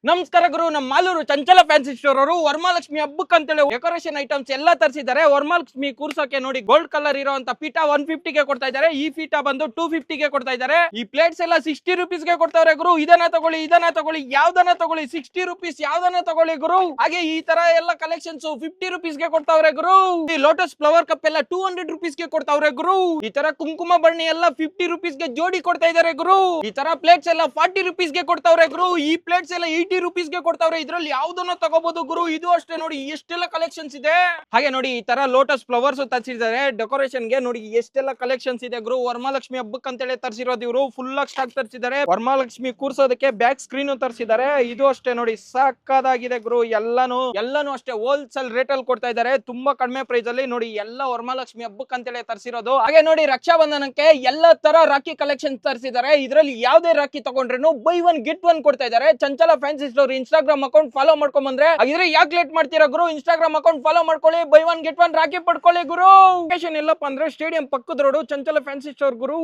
ನಮಸ್ಕಾರ ಗುರು, ನಮ್ಮ ಮಾಲೂರು ಚಂಚಲ ಫ್ಯಾನ್ಸಿ ಸ್ಟೋರ್ ಅವರು ವರಮಹಾಲಕ್ಷ್ಮಿ ಹಬ್ಬಕ್ಕೆ ಅಂತೇಳಿ ಡೆಕೋರೇಷನ್ ಐಟಮ್ಸ್ ಎಲ್ಲ ತರಿಸಿದ್ದಾರೆ. ವರಮಹಾಲಕ್ಷ್ಮಿ ಕೂರ್ಸೋಕೆ ನೋಡಿ ಗೋಲ್ಡ್ ಕಲರ್ ಇರುವಂತ ಪೀಠ 150 ಗೆ ಕೊಡ್ತಾ ಇದ್ದಾರೆ. ಈ ಪೀಠ ಬಂದು 250 ಗೆ ಕೊಡ್ತಾ ಇದ್ದಾರೆ. ಈ ಪ್ಲೇಟ್ಸ್ ಎಲ್ಲ 60 rupees ಗೆ ಕೊಡ್ತಾವ್ರೆ ಗುರು. ಇದನ್ನ ತಗೊಳ್ಳಿ ಯಾವ್ದನ್ನ ತಗೊಳ್ಳಿ 60 rupees ಯಾವ್ದನ್ನ ತಗೊಳ್ಳಿ ಗುರು. ಹಾಗೆ ಈ ತರ ಎಲ್ಲ ಕಲೆಕ್ಷನ್ಸ್ 50 rupees ಗೆ ಕೊಡ್ತಾವ್ರೆ ಗುರು. ಈ ಲೋಟಸ್ ಫ್ಲವರ್ ಕಪ್ ಎಲ್ಲ 200 rupees ಗೆ ಕೊಡ್ತಾವ್ರೆ ಗುರು. ಈ ತರ ಕುಂಕುಮ ಬಣ್ಣಿ ಎಲ್ಲ 50 rupees ಗೆ ಜೋಡಿ ಕೊಡ್ತಾ ಇದ್ದಾರೆ ಗುರು. ಈ ತರ ಪ್ಲೇಟ್ಸ್ ಎಲ್ಲ 40 rupees ಗೆ ಕೊಡ್ತಾವ್ರೆ ಗುರು. ಈ ಪ್ಲೇಟ್ಸ್ ಎಲ್ಲ 80 rupees ಗೆ ಕೊಡ್ತಾವ್ರೆ. ಇದ್ರಲ್ಲಿ ಯಾವ್ದನ್ನ ತಗೋಬಹುದು ಗುರು. ಇದು ಅಷ್ಟೇ ನೋಡಿ ಎಷ್ಟೆಲ್ಲ ಕಲೆಕ್ಷನ್ಸ್ ಇದೆ. ಹಾಗೆ ನೋಡಿ ಈ ತರ ಲೋಟಸ್ ಫ್ಲವರ್ಸ್ ತರಿಸಿದ್ದಾರೆ ಡೆಕೋರೇಷನ್ ಗೆ. ನೋಡಿ ಎಷ್ಟೆಲ್ಲ ಕಲೆಕ್ಷನ್ಸ್ ಇದೆ ಗುರು. ವರಮಹಾಲಕ್ಷ್ಮಿ ಹಬ್ಬಕ್ಕೆ ಅಂತೇಳಿ ತರಿಸಿರೋದು ಇವರು. ಫುಲ್ ಆಗಿ ಸ್ಟಾಕ್ ತರಿಸಿದ್ದಾರೆ. ವರಮಹಾಲಕ್ಷ್ಮಿ ಕೂರ್ಸೋದಕ್ಕೆ ಬ್ಯಾಕ್ ಸ್ಕ್ರೀನ್ ತರಿಸಿದ್ದಾರೆ. ಇದು ಅಷ್ಟೇ ನೋಡಿ ಸಾಕಾಗಿದೆ ಗುರು. ಎಲ್ಲಾನು ಅಷ್ಟೇ ಹೋಲ್ಸೇಲ್ ರೇಟ್ ಅಲ್ಲಿ ಕೊಡ್ತಾ ಇದ್ದಾರೆ. ತುಂಬಾ ಕಡಿಮೆ ಪ್ರೈಸ್ ಅಲ್ಲಿ. ನೋಡಿ ಎಲ್ಲ ವರಮಹಾಲಕ್ಷ್ಮಿ ಹಬ್ಬಕ್ಕೆ ಅಂತೇಳಿ ತರಿಸಿರೋದು. ಹಾಗೆ ನೋಡಿ ರಕ್ಷಾ ಬಂಧನಕ್ಕೆ ಎಲ್ಲ ತರ ರಾಖಿ ಕಲೆಕ್ಷನ್ ತರಿಸಿದ್ದಾರೆ. ಇದ್ರಲ್ಲಿ ಯಾವ್ದೇ ರಾಖಿ ತಗೊಂಡ್ರು ಬೈ ಒನ್ ಗೆಟ್ ಒನ್ ಕೊಡ್ತಾ ಇದ್ದಾರೆ. Chanchala fancy store Instagram account follow ಮಾಡ್ಕೊಂಡ್ ಬಂದ್ರೆ ಹಾಗಿದ್ರೆ ಯಾಕೆ ಲೇಟ್ ಮಾಡ್ತೀರಾ ಗುರು. ಇನ್ಸ್ಟಾಗ್ರಾಮ್ ಅಕೌಂಟ್ ಫಾಲೋ ಮಾಡ್ಕೊಳ್ಳಿ. Buy one get one rakhi ಪಡ್ಕೊಳ್ಳಿ ಗುರು. ಲೊಕೇಶನ್ ಎಲ್ಲಪ್ಪ ಅಂದ್ರೆ ಸ್ಟೇಡಿಯಂ ಪಕ್ಕದ ರೋಡ್ ಚಂಚಲ ಫ್ಯಾನ್ಸಿ ಸ್ಟೋರ್ ಗುರು.